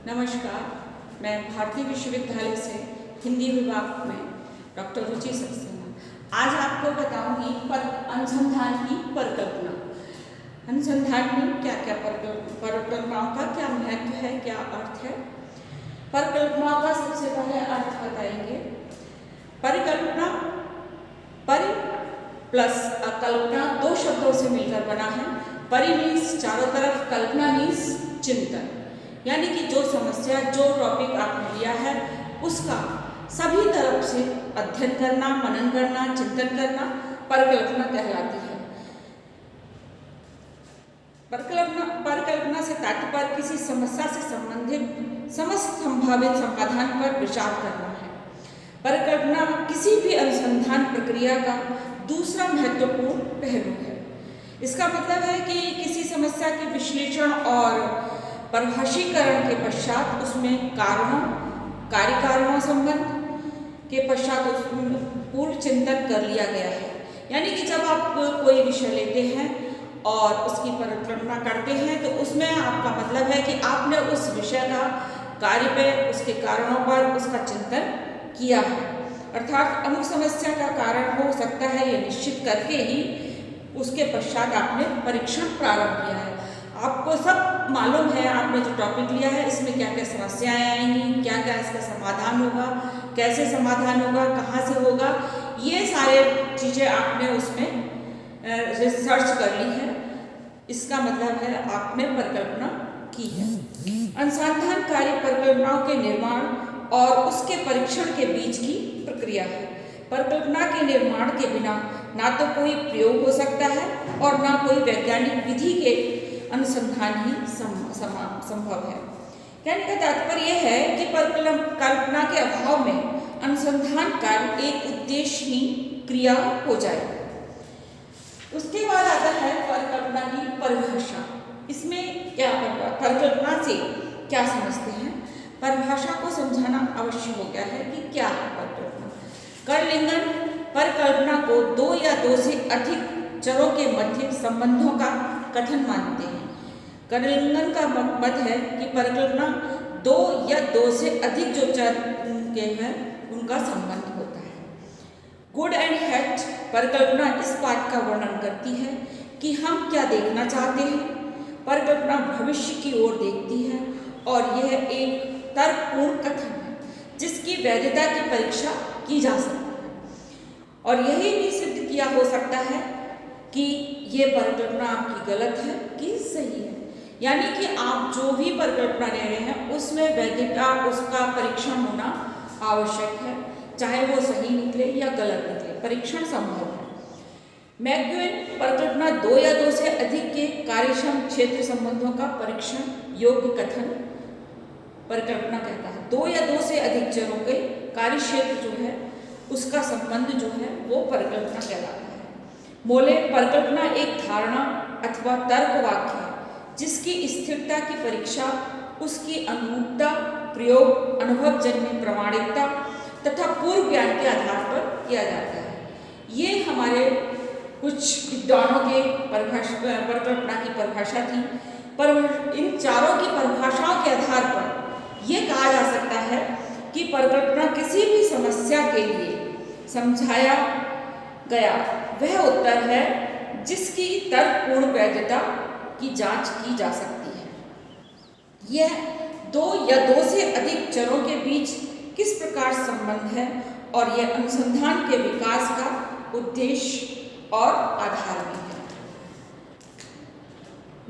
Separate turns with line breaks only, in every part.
नमस्कार, मैं भारतीय विश्वविद्यालय से हिंदी विभाग में डॉक्टर रुचि सक्सेना आज आपको बताऊंगी अनुसंधान की परिकल्पना। अनुसंधान में क्या क्या परिकल्पनाओं का क्या महत्व है, क्या अर्थ है। परिकल्पनाओं का सबसे पहले अर्थ बताएंगे। परिकल्पना, परि प्लस अकल्पना दो शब्दों से मिलकर बना है। परि मीन्स चारों तरफ, कल्पना मीन्स चिंतन, यानी कि जो समस्या, जो टॉपिक आपने लिया है उसका सभी तरफ से अध्ययन करना, मनन करना, चिंतन करना परिकल्पना कहलाती है। परिकल्पना से तात्पर्य किसी समस्या से संबंधित समस्त संभावित समाधान पर विचार करना है। परिकल्पना किसी भी अनुसंधान प्रक्रिया का दूसरा महत्वपूर्ण पहलू है। इसका मतलब है कि किसी समस्या के विश्लेषण और परिभाषीकरण के पश्चात उसमें कारणों, कार्यकारणों संबंध के पश्चात उसमें पूर्ण चिंतन कर लिया गया है। यानी कि जब आप कोई विषय लेते हैं और उसकी परिकल्पना करते हैं तो उसमें आपका मतलब है कि आपने उस विषय का कार्य पे, उसके कारणों पर उसका चिंतन किया है। अर्थात अमुक समस्या का कारण हो सकता है ये निश्चित करके ही उसके पश्चात आपने परीक्षण प्रारंभ किया है। आपको सब मालूम है, आपने जो टॉपिक लिया है इसमें क्या क्या समस्याएं आएंगी, क्या क्या इसका समाधान होगा, कैसे समाधान होगा, कहाँ से होगा, ये सारे चीज़ें आपने उसमें रिसर्च कर ली है। इसका मतलब है आपने परिकल्पना की है। अनुसंधान कार्य परिकल्पनाओं के निर्माण और उसके परीक्षण के बीच की प्रक्रिया है। परिकल्पना के निर्माण के बिना ना तो कोई प्रयोग हो सकता है और ना कोई वैज्ञानिक विधि के अनुसंधान ही संभव है। कहने का तात्पर्य यह है कि परिकल्पना के अभाव में अनुसंधान कार्य एक उद्देश्यहीन क्रिया हो जाए। उसके बाद आता है परिकल्पना की परिभाषा। इसमें क्या परिकल्पना से क्या समझते हैं, परिभाषा को समझाना आवश्यक हो गया है कि क्या है परिकल्पना। कर्लिंगन परिकल्पना को दो या दो से अधिक चरों के मध्य संबंधों का कथन मानते हैं। कर्लिंगन का मत है कि परिकल्पना दो या दो से अधिक जो चर के हैं उनका संबंध होता है। गुड एंड हैट परिकल्पना इस बात का वर्णन करती है कि हम क्या देखना चाहते हैं। परिकल्पना भविष्य की ओर देखती है और यह एक तर्कपूर्ण कथन है जिसकी वैधता की परीक्षा की जा सकती है और यही भी सिद्ध किया हो सकता है कि ये परिकल्पना आपकी गलत है कि सही है। यानी कि आप जो भी परिकल्पना ले रहे हैं उसमें वैधता, उसका परीक्षण होना आवश्यक है, चाहे वो सही निकले या गलत निकले, परीक्षण संभव है। मैक्यूएन परिकल्पना दो या दो से अधिक के कार्यक्षम क्षेत्र संबंधों का परीक्षण योग्य कथन परिकल्पना कहता है। दो या दो से अधिक चरों के कार्य क्षेत्र जो है उसका संबंध जो है वो परिकल्पना कहलाता है। मोले परिकल्पना एक धारणा अथवा तर्क वाक्य है जिसकी स्थिरता की परीक्षा उसकी अनुरूपता, प्रयोग, अनुभवजन्य प्रमाणिकता तथा पूर्व ज्ञान के आधार पर किया जाता है। ये हमारे कुछ विद्वानों के परिकल्पना की परिभाषा थी। पर इन चारों की परिभाषाओं के आधार पर यह कहा जा सकता है कि परिकल्पना किसी भी समस्या के लिए समझाया गया वह उत्तर है जिसकी तर्कपूर्ण वैधता की जांच की जा सकती है। यह दो या दो से अधिक चरों के बीच किस प्रकार संबंध है और यह अनुसंधान के विकास का उद्देश्य और आधार भी है।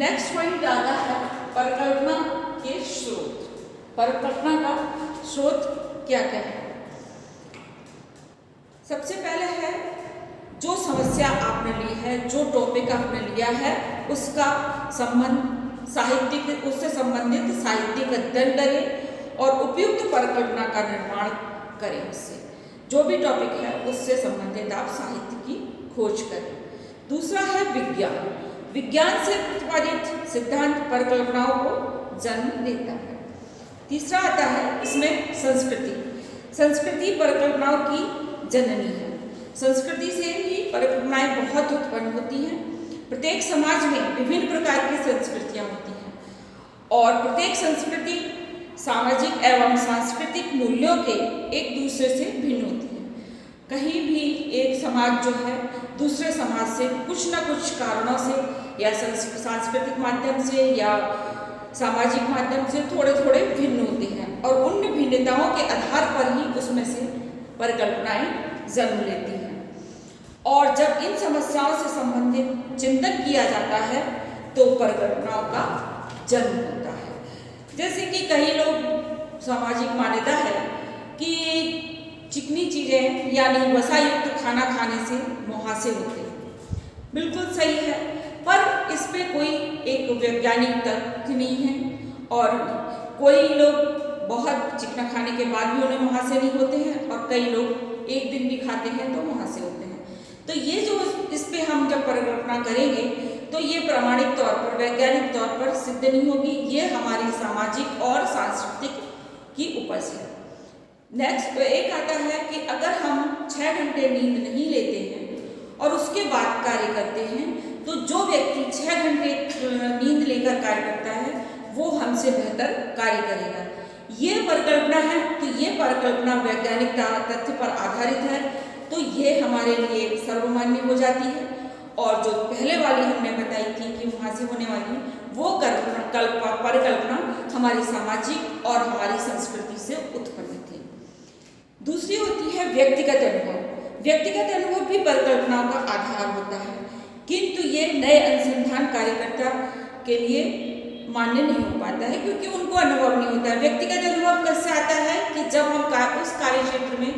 नेक्स्ट पॉइंट आता है परिकल्पना के स्रोत। परिकल्पना का स्रोत क्या क्या है। सबसे पहले है जो समस्या आपने ली है, जो टॉपिक आपने लिया है उसका संबंध साहित्यिक, उससे संबंधित साहित्यिक अध्ययन करें और उपयुक्त परिकल्पना का निर्माण करें। उससे जो भी टॉपिक है उससे संबंधित आप साहित्य की खोज करें। दूसरा है विज्ञान। विज्ञान से प्रतिपादित सिद्धांत परिकल्पनाओं को जन्म देता है। तीसरा आता है इसमें संस्कृति। संस्कृति परिकल्पनाओं की जननी है। संस्कृति से ही परिकल्पनाएं बहुत उत्पन्न होती हैं। प्रत्येक समाज में विभिन्न प्रकार की संस्कृतियां होती हैं और प्रत्येक संस्कृति सामाजिक एवं सांस्कृतिक मूल्यों के एक दूसरे से भिन्न होती हैं। कहीं भी एक समाज जो है दूसरे समाज से कुछ न कुछ कारणों से या सांस्कृतिक माध्यम से या सामाजिक माध्यम से थोड़े थोड़े भिन्न होते हैं और उन भिन्नताओं के आधार पर ही उसमें से परिकल्पनाएं जन्म लेती हैं। और जब इन समस्याओं से संबंधित चिंतन किया जाता है तो परिकल्पनाओं का जन्म होता है। जैसे कि कई लोग सामाजिक मान्यता है कि चिकनी चीज़ें यानी वसा युक्त खाना खाने से मुहासे होते हैं। बिल्कुल सही है, पर इस पे कोई एक वैज्ञानिक तथ्य नहीं है और कोई लोग बहुत चिकना खाने के बाद भी उन्हें मुहासे नहीं होते हैं और कई लोग एक दिन भी खाते हैं तो मुहासे होते हैं। तो ये जो इस पे हम जब परिकल्पना करेंगे तो ये प्रामाणिक तौर पर वैज्ञानिक तौर पर सिद्ध नहीं होगी, ये हमारी सामाजिक और सांस्कृतिक की उपज है। नेक्स्ट एक आता है कि अगर हम 6 घंटे नींद नहीं लेते हैं और उसके बाद कार्य करते हैं तो जो व्यक्ति 6 घंटे नींद लेकर कार्य करता है वो हमसे बेहतर कार्य करेगा। ये परिकल्पना है कि ये परिकल्पना वैज्ञानिक तथ्य पर आधारित है, तो ये हमारे लिए सर्वमान्य हो जाती है। और जो पहले वाली हमने बताई थी कि वहाँ से होने वाली वो परिकल्पना हमारी सामाजिक और हमारी संस्कृति से उत्पन्न थी। दूसरी होती है व्यक्तिगत अनुभव। व्यक्तिगत अनुभव भी परिकल्पनाओं का आधार होता है, किंतु ये नए अनुसंधान कार्यकर्ता के लिए मान्य नहीं हो पाता है क्योंकि उनको अनुभव नहीं होता है। व्यक्तिगत अनुभव कैसे आता है कि जब हम उस कार्य क्षेत्र में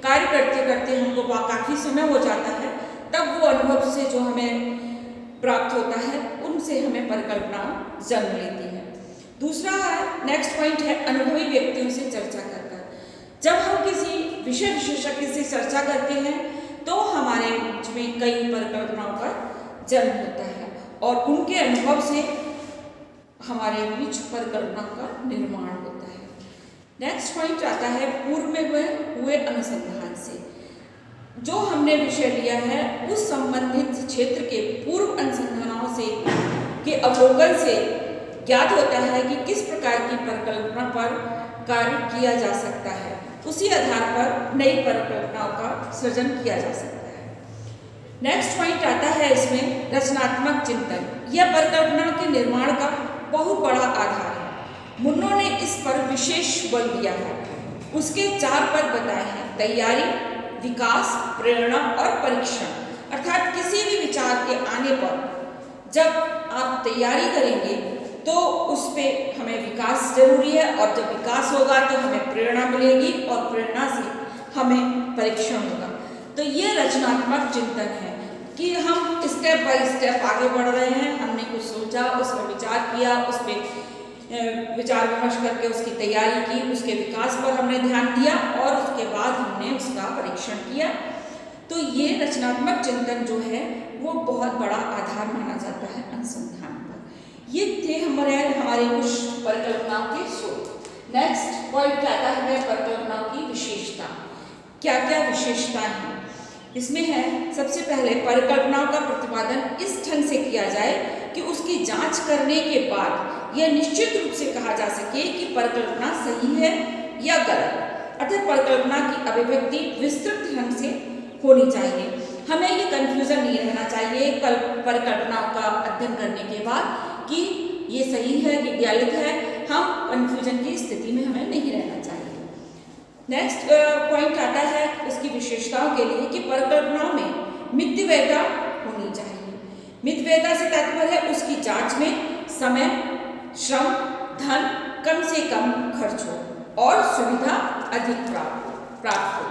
कार्य करते करते हमको काफ़ी समय हो जाता है, तब वो अनुभव से जो हमें प्राप्त होता है उनसे हमें परिकल्पना जन्म लेती है। दूसरा नेक्स्ट पॉइंट है अनुभवी व्यक्तियों से चर्चा कर। जब हम किसी विषय विशेषज्ञ से चर्चा करते हैं तो हमारे बीच में कई परिकल्पनाओं का जन्म होता है और उनके अनुभव से हमारे बीच परिकल्पनाओं का निर्माण होता है। नेक्स्ट पॉइंट आता है पूर्व में हुए अनुसंधान से। जो हमने विषय लिया है उस संबंधित क्षेत्र के पूर्व अनुसंधानों से के अवलोकन से ज्ञात होता है कि किस प्रकार की परिकल्पना पर कार्य किया जा सकता है। उसी आधार पर नई परिकल्पनाओं का सृजन किया जा सकता है। नेक्स्ट पॉइंट आता है इसमें रचनात्मक चिंतन। यह परिकल्पना के निर्माण का बहुत बड़ा आधार है। मुन्नो ने इस पर विशेष बल दिया है। उसके 4 पद बताए हैं: तैयारी, विकास, प्रेरणा और परीक्षण। अर्थात किसी भी विचार के आने पर जब आप तैयारी करेंगे तो उस पर हमें विकास जरूरी है और जब विकास होगा तो हमें प्रेरणा मिलेगी और प्रेरणा से हमें परीक्षण होगा। तो ये रचनात्मक चिंतन है कि हम स्टेप बाय स्टेप आगे बढ़ रहे हैं। हमने कुछ सोचा, उस पर विचार किया, उस पर विचार विमर्श करके उसकी तैयारी की, उसके विकास पर हमने ध्यान दिया और उसके बाद हमने उसका परीक्षण किया। तो ये रचनात्मक चिंतन जो है वो बहुत बड़ा आधार माना जाता है अनुसंधान पर। ये थे हमारे कुछ परिकल्पनाओं के स्रोत। नेक्स्ट पॉइंट आता है परिकल्पनाओं की विशेषता। क्या क्या विशेषताएं हैं इसमें है? सबसे पहले परिकल्पनाओं का प्रतिपादन इस ढंग से किया जाए कि उसकी जांच करने के बाद यह निश्चित रूप से कहा जा सके कि परिकल्पना सही है या गलत। अर्थात परिकल्पना की अभिव्यक्ति विस्तृत ढंग से होनी चाहिए। हमें ये कंफ्यूजन नहीं रहना चाहिए परिकल्पनाओं का अध्ययन करने के बाद कि ये सही है कि गलत है। हम कंफ्यूजन की स्थिति में हमें नहीं रहना चाहिए। नेक्स्ट पॉइंट आता है उसकी विशेषताओं के लिए कि परिकल्पनाओं में मितव्ययता होनी चाहिए। मितव्ययता से तात्पर्य है उसकी जांच में समय, श्रम, धन कम से कम खर्च हो और सुविधा अधिक प्राप्त हो।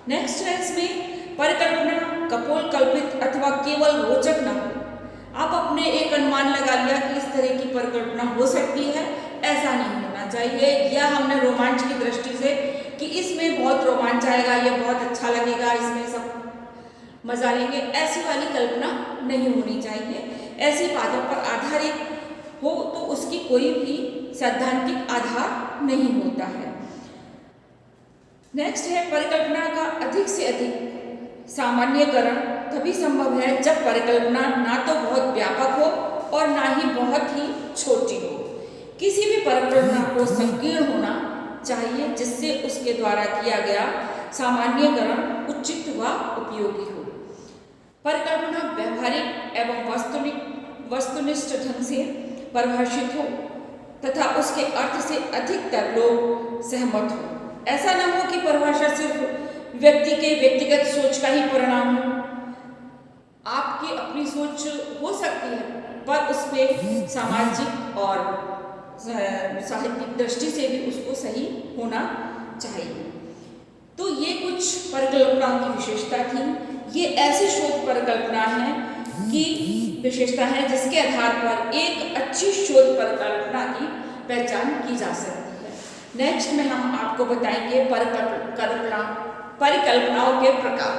नेक्स्ट है इसमें परिकल्पना कपोल कल्पित अथवा केवल रोचक न हो। आप अपने एक अनुमान लगा लिया कि इस तरह की परिकल्पना हो सकती है, ऐसा नहीं होना चाहिए। या हमने रोमांच की दृष्टि से कि इसमें बहुत रोमांच आएगा, ये बहुत अच्छा लगेगा, इसमें सब मजा लेंगे, ऐसी वाली कल्पना नहीं होनी चाहिए। ऐसी बातों पर आधारित हो तो उसकी कोई भी सैद्धांतिक आधार नहीं होता है। नेक्स्ट है परिकल्पना का अधिक से अधिक सामान्यकरण तभी संभव है जब परिकल्पना ना तो बहुत व्यापक हो और ना ही बहुत ही छोटी हो। किसी भी परिकल्पना को संकीर्ण होना चाहिए जिससे उसके द्वारा किया गया सामान्यीकरण उचित व उपयोगी हो। परिकल्पना व्यवहारिक एवं वस्तुनिष्ठ ढंग से परिभाषित हो तथा उसके अर्थ से अधिकतर लोग सहमत हो। ऐसा न हो कि परिभाषा सिर्फ व्यक्ति के व्यक्तिगत सोच का ही परिणाम हो। आपकी अपनी सोच हो सकती है पर उस पर सामाजिक और साहित्यिक दृष्टि से भी उसको सही होना चाहिए। तो ये कुछ परिकल्पनाओं की विशेषता थी। ये ऐसी शोध परिकल्पना है कि विशेषता है जिसके आधार पर एक अच्छी शोध परिकल्पना की पहचान की जा सकती है। नेक्स्ट में हम आपको बताएंगे परिकल्पनाओं के प्रकार।